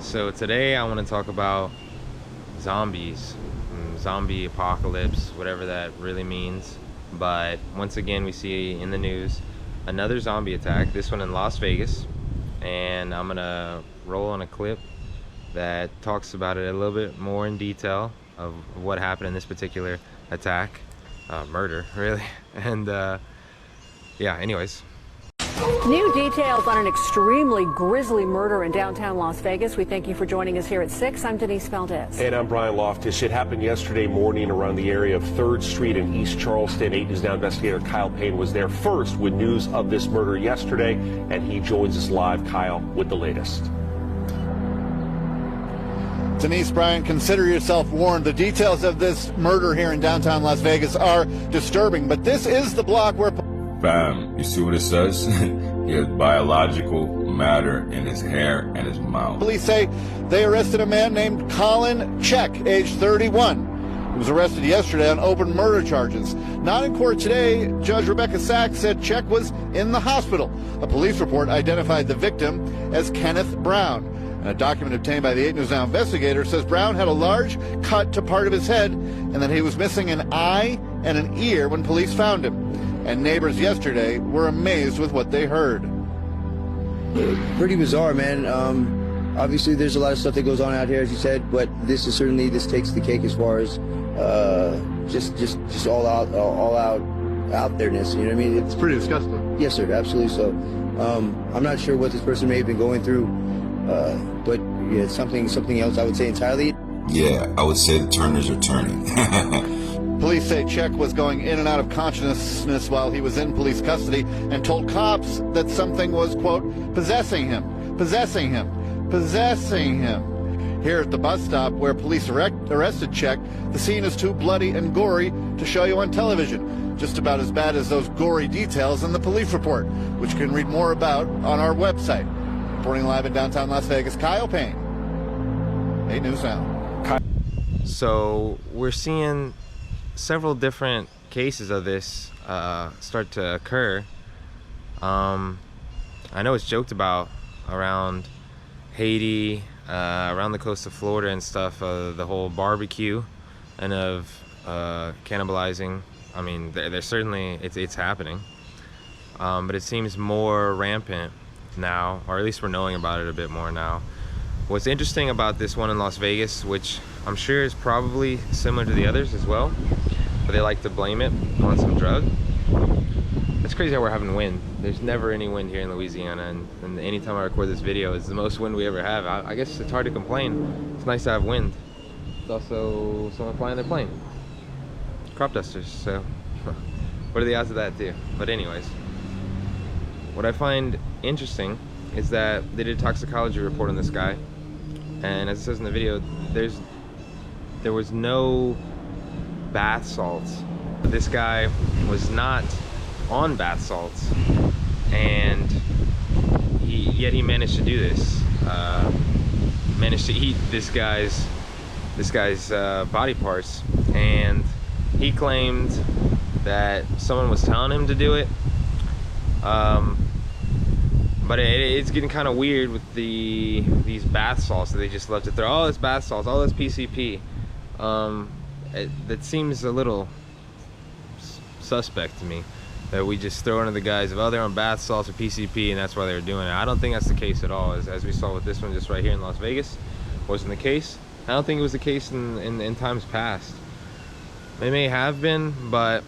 So today I want to talk about zombies, zombie apocalypse, whatever that really means. But once again, we see in the news another zombie attack, this one in Las Vegas. And I'm gonna roll on a clip that talks about it a little bit more in detail of what happened in this particular attack, murder really. And yeah, anyways. New details on an extremely grisly murder in downtown Las Vegas. We thank you for joining us here at 6. I'm Denise Valdez. And I'm Brian Loftus. It happened yesterday morning around the area of 3rd Street in East Charleston. 8 News Now investigator Kyle Payne was there first with news of this murder yesterday, and he joins us live. Kyle, with the latest. Denise, Brian, consider yourself warned. The details of this murder here in downtown Las Vegas are disturbing, but this is the block where... Bam, you see what it says? He has biological matter in his hair and his mouth. Police say they arrested a man named Colin Check, age 31. He was arrested yesterday on open murder charges. Not in court today, Judge Rebecca Sachs said Check was in the hospital. A police report identified the victim as Kenneth Brown. And a document obtained by the 8 News Now investigator says Brown had a large cut to part of his head and that he was missing an eye and an ear when police found him. And neighbors yesterday were amazed with what they heard. Pretty bizarre, man. Obviously, there's a lot of stuff that goes on out here, as you said, but this takes the cake as far as just all out there-ness. You know what I mean? It's pretty disgusting. Yes, sir. Absolutely so. I'm not sure what this person may have been going through, but yeah, something else. I would say entirely. Yeah, I would say the turners are turning. Police say Check was going in and out of consciousness while he was in police custody and told cops that something was, quote, possessing him. Here at the bus stop where police arrested Check, the scene is too bloody and gory to show you on television. Just about as bad as those gory details in the police report, which you can read more about on our website. Reporting live in downtown Las Vegas, Kyle Payne, 8 News Now. So we're seeing several different cases of this start to occur. I know it's joked about around Haiti, around the coast of Florida and stuff, the whole barbecue and of cannibalizing. I mean, there's certainly, it's happening, but it seems more rampant now, or at least we're knowing about it a bit more now. What's interesting about this one in Las Vegas, which I'm sure is probably similar to the others as well, but they like to blame it on some drug. It's crazy how we're having wind. There's never any wind here in Louisiana, and anytime I record this video, it's the most wind we ever have. I guess it's hard to complain. It's nice to have wind. It's also someone flying their plane. Crop dusters, so what are the odds of that too? But anyways, what I find interesting is that they did a toxicology report on this guy, and as it says in the video, there was no bath salts. This guy was not on bath salts, and yet he managed to do this. Managed to eat this guy's body parts, and he claimed that someone was telling him to do it. But it's getting kind of weird with these bath salts that they just love to throw. Oh, it's bath salts. Oh, that's PCP. That seems a little suspect to me, that we just throw into the guise of, oh, they're on bath salts or PCP and that's why they were doing it. I don't think that's the case at all. As we saw with this one just right here in Las Vegas, wasn't the case. I don't think it was the case in times past. They may have been, but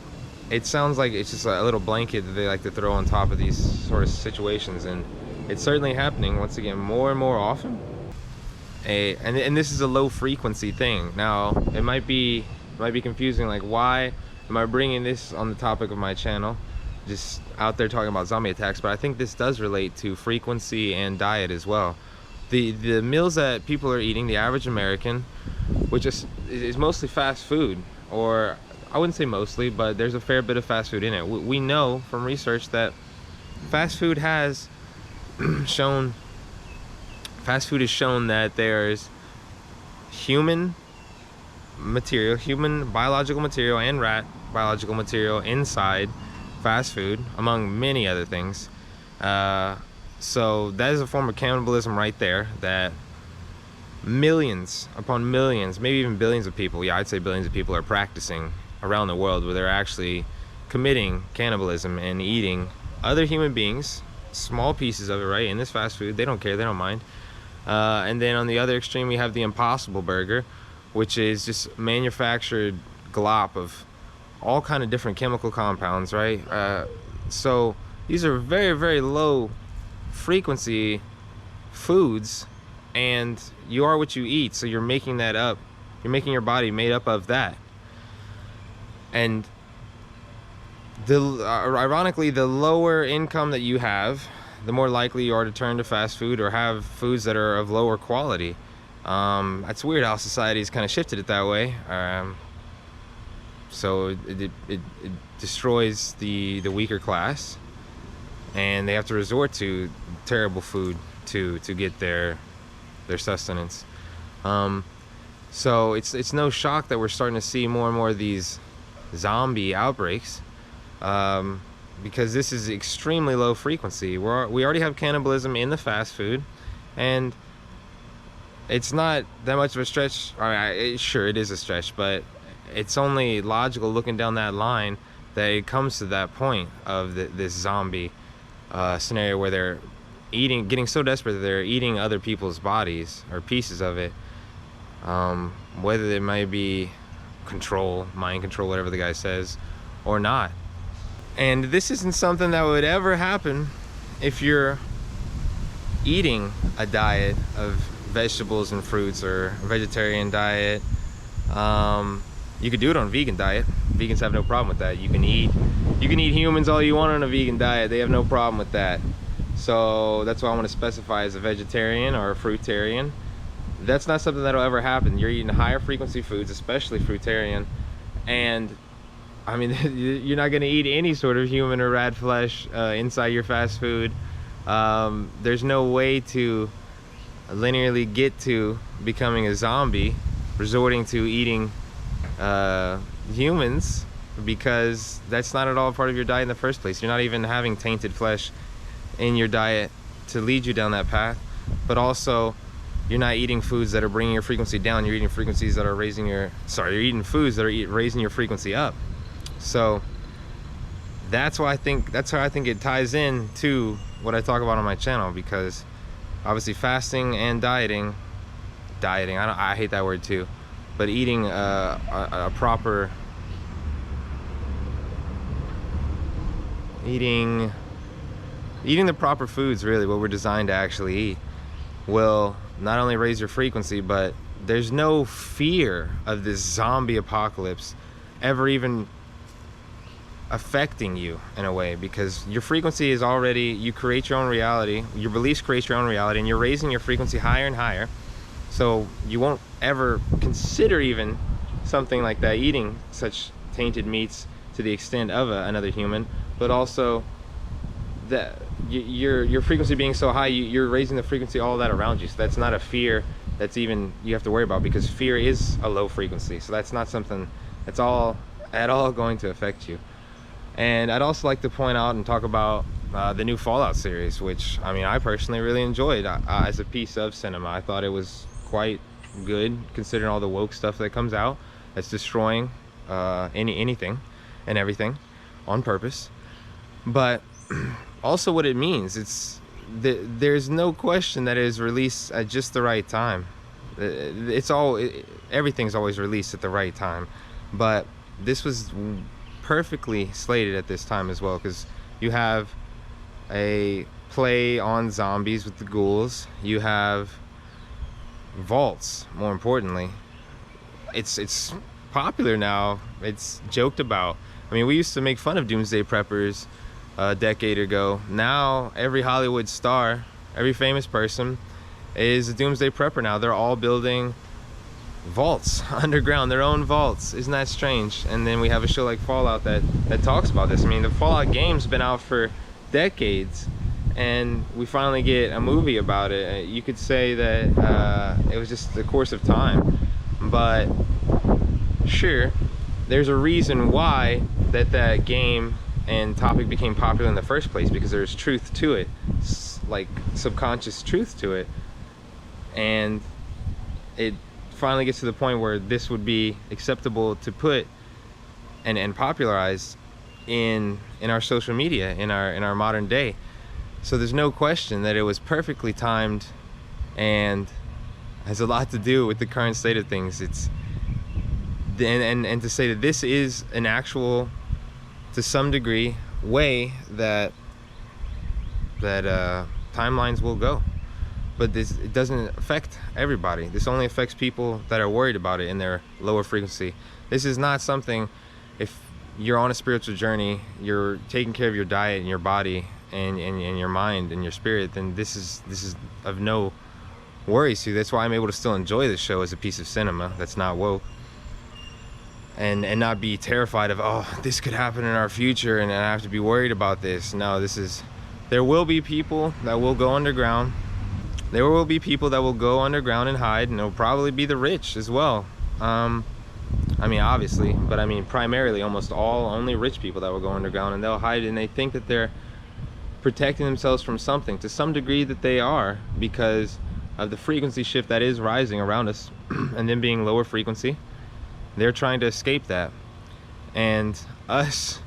it sounds like it's just a little blanket that they like to throw on top of these sort of situations, and it's certainly happening once again more and more often. And this is a low frequency thing. Now it might be confusing, like, why am I bringing this on the topic of my channel, just out there talking about zombie attacks? But I think this does relate to frequency and diet as well. The meals that people are eating, the average American, which is mostly fast food, or I wouldn't say mostly, but there's a fair bit of fast food in it. We know from research that fast food has shown that there's human biological material and rat biological material inside fast food, among many other things. So that is a form of cannibalism right there, that millions upon millions, maybe even billions of people, yeah, I'd say billions of people are practicing around the world where they're actually committing cannibalism and eating other human beings, small pieces of it, right, in this fast food. They don't care, they don't mind. And then on the other extreme, we have the Impossible Burger, which is just manufactured glop of all kind of different chemical compounds, right? So these are very, very low frequency foods, and you are what you eat, so you're making that up. You're making your body made up of that. And ironically, the lower income that you have, the more likely you are to turn to fast food or have foods that are of lower quality. It's weird how society's kind of shifted it that way. So it destroys the weaker class, and they have to resort to terrible food to get their sustenance. So it's no shock that we're starting to see more and more of these zombie outbreaks, because this is extremely low frequency. We already have cannibalism in the fast food, and it's not that much of a stretch. Sure, it is a stretch, but it's only logical looking down that line that it comes to that point of this zombie scenario where they're getting so desperate that they're eating other people's bodies or pieces of it, whether it might be mind control, whatever the guy says, or not. And this isn't something that would ever happen if you're eating a diet of vegetables and fruits or a vegetarian diet. You could do it on a vegan diet. Vegans have no problem with that. You can eat humans all you want on a vegan diet. They have no problem with that. So that's why I want to specify as a vegetarian or a fruitarian. That's not something that'll ever happen. You're eating higher frequency foods, especially fruitarian, and I mean, you're not going to eat any sort of human or rat flesh inside your fast food. There's no way to linearly get to becoming a zombie, resorting to eating humans, because that's not at all part of your diet in the first place. You're not even having tainted flesh in your diet to lead you down that path, but also you're not eating foods that are bringing your frequency down. You're eating frequencies that are you're eating foods that are raising your frequency up. So that's how I think it ties in to what I talk about on my channel, because obviously fasting and dieting, I hate that word too, but eating a proper eating the proper foods, really what we're designed to actually eat, will not only raise your frequency, but there's no fear of this zombie apocalypse ever even affecting you in a way, because your frequency is already, you create your own reality, your beliefs create your own reality, and you're raising your frequency higher and higher. So you won't ever consider even something like that, eating such tainted meats to the extent of another human, but also that your frequency being so high, you're raising the frequency all that around you. So that's not a fear that's even you have to worry about, because fear is a low frequency. So that's not something that's at all going to affect you. And I'd also like to point out and talk about the new Fallout series, which I personally really enjoyed as a piece of cinema. I thought it was quite good, considering all the woke stuff that comes out that's destroying anything and everything on purpose. But also what it means, there's no question that it is released at just the right time. Everything's always released at the right time, but this was perfectly slated at this time as well, because you have a play on zombies with the ghouls, you have vaults, more importantly. It's popular now, it's joked about. We used to make fun of Doomsday preppers a decade ago. Now every Hollywood star, every famous person is a Doomsday prepper now. They're all building vaults underground, their own vaults. Isn't that strange? And then we have a show like Fallout that talks about this. The Fallout game's been out for decades, and we finally get a movie about it. You could say that it was just the course of time, but sure, there's a reason why that game and topic became popular in the first place, because there's truth to it, like subconscious truth to it. And it finally gets to the point where this would be acceptable to put and popularize in our social media, in our modern day. So there's no question that it was perfectly timed and has a lot to do with the current state of things. It's and to say that this is an actual, to some degree, way that timelines will go. But it doesn't affect everybody. This only affects people that are worried about it in their lower frequency. This is not something, if you're on a spiritual journey, you're taking care of your diet and your body and your mind and your spirit, then this is of no worries to you. That's why I'm able to still enjoy this show as a piece of cinema that's not woke. And not be terrified of, oh, this could happen in our future and I have to be worried about this. No, there will be people that will go underground. There will be people that will go underground and hide, and it'll probably be the rich as well. I mean, obviously, but I mean, primarily, almost only rich people that will go underground, and they'll hide, and they think that they're protecting themselves from something. To some degree that they are, because of the frequency shift that is rising around us, and then being lower frequency. They're trying to escape that. And us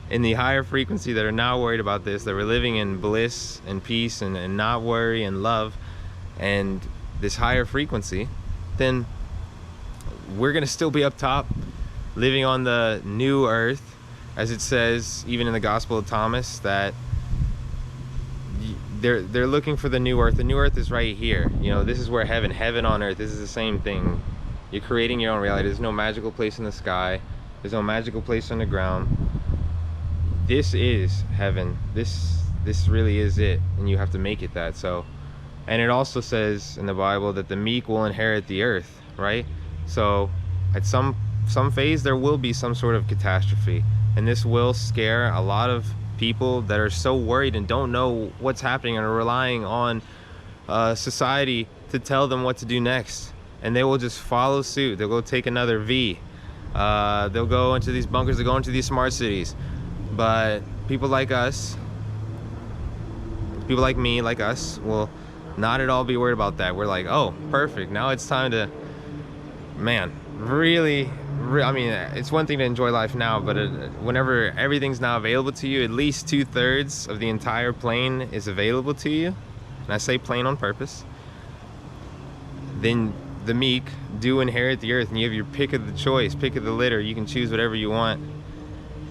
in the higher frequency that are not worried about this, that we're living in bliss and peace and not worry and love and this higher frequency, then we're gonna still be up top, living on the new earth, as it says even in the Gospel of Thomas, that they're looking for the new earth. The new earth is right here. You know, this is where heaven on earth, this is the same thing. You're creating your own reality. There's no magical place in the sky. There's no magical place on the ground. This is heaven. This really is it, and you have to make it that. So, and it also says in the Bible that the meek will inherit the earth, right? So at some phase there will be some sort of catastrophe, and this will scare a lot of people that are so worried and don't know what's happening and are relying on society to tell them what to do next. And they will just follow suit. They'll go take another V. They'll go into these bunkers, they'll go into these smart cities. But people like us, people like me, like us, will not at all be worried about that. We're like, oh, perfect. Now it's time to, man, really, I mean, it's one thing to enjoy life now, but whenever everything's now available to you, at least 2/3 of the entire plane is available to you. And I say plane on purpose. Then the meek do inherit the earth, and you have your pick of the choice, pick of the litter. You can choose whatever you want,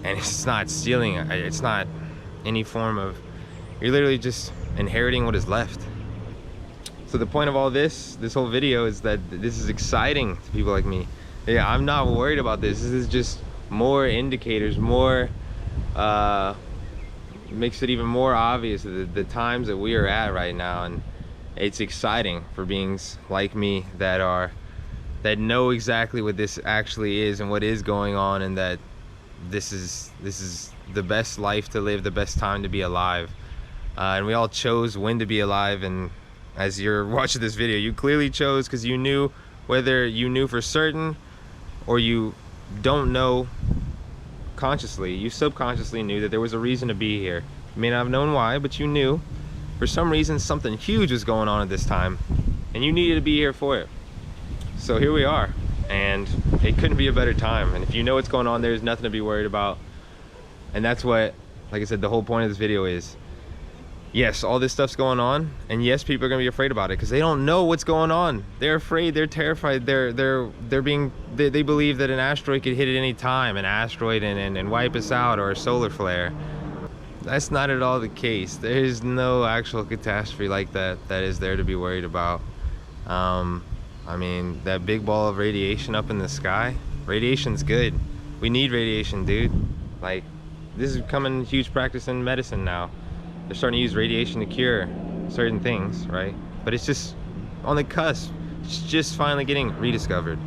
and it's not stealing. It's not any form of, you're literally just inheriting what is left. So the point of all this whole video is that this is exciting to people like me. Yeah, I'm not worried about this. This is just more indicators, more makes it even more obvious the times that we are at right now. And it's exciting for beings like me that know exactly what this actually is and what is going on, and that this is the best life to live, the best time to be alive. And we all chose when to be alive, and as you're watching this video, you clearly chose because you knew, whether you knew for certain or you don't know consciously, you subconsciously knew that there was a reason to be here. You may not have known why, but you knew for some reason something huge was going on at this time, and you needed to be here for it. So here we are, and it couldn't be a better time. And if you know what's going on, there's nothing to be worried about. And that's what, like I said, the whole point of this video is. Yes, all this stuff's going on, and yes, people are gonna be afraid about it because they don't know what's going on. They're afraid, they're terrified, they believe that an asteroid could hit at any time, an asteroid and wipe us out, or a solar flare. That's not at all the case. There is no actual catastrophe like that is there to be worried about. I mean, that big ball of radiation up in the sky, radiation's good. We need radiation, dude. Like, this is becoming huge practice in medicine now. They're starting to use radiation to cure certain things, right? But it's just on the cusp. It's just finally getting rediscovered.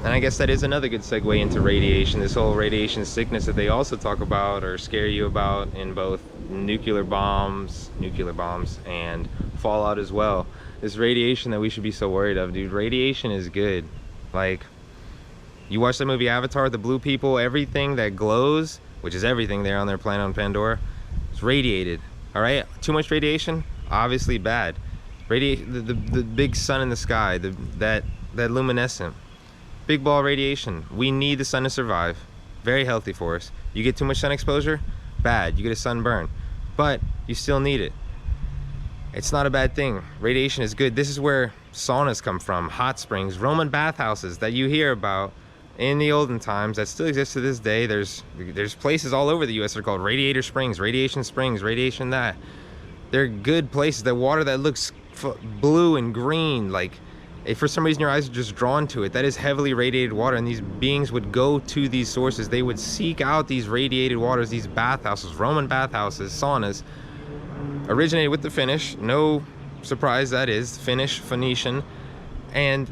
And I guess that is another good segue into radiation, this whole radiation sickness that they also talk about or scare you about in both nuclear bombs and fallout as well. This radiation that we should be so worried of, dude. Radiation is good. Like, you watch that movie Avatar, the blue people, everything that glows, which is everything there on their planet on Pandora, it's radiated. All right, too much radiation, obviously bad. The big sun in the sky, that luminescent big ball radiation. We need the sun to survive. Very healthy for us. You get too much sun exposure, bad. You get a sunburn, but you still need it. It's not a bad thing. Radiation is good. This is where saunas come from, hot springs, Roman bathhouses that you hear about in the olden times that still exist to this day. There's places all over the US that are called radiator springs, radiation that. They're good places. The water that looks blue and green, like if for some reason your eyes are just drawn to it, that is heavily radiated water, and these beings would go to these sources. They would seek out these radiated waters, these bathhouses, Roman bathhouses, saunas. Originated with the Finnish, no surprise that is, Finnish, Phoenician, and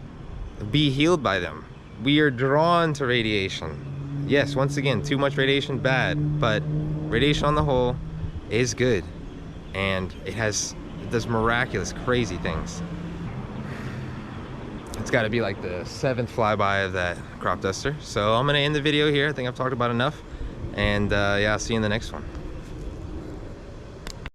be healed by them. We are drawn to radiation. Yes, once again, too much radiation, bad, but radiation on the whole is good, and it does miraculous, crazy things. It's got to be like the 7th flyby of that crop duster. So I'm gonna end the video here. I think I've talked about enough, and yeah, I'll see you in the next one.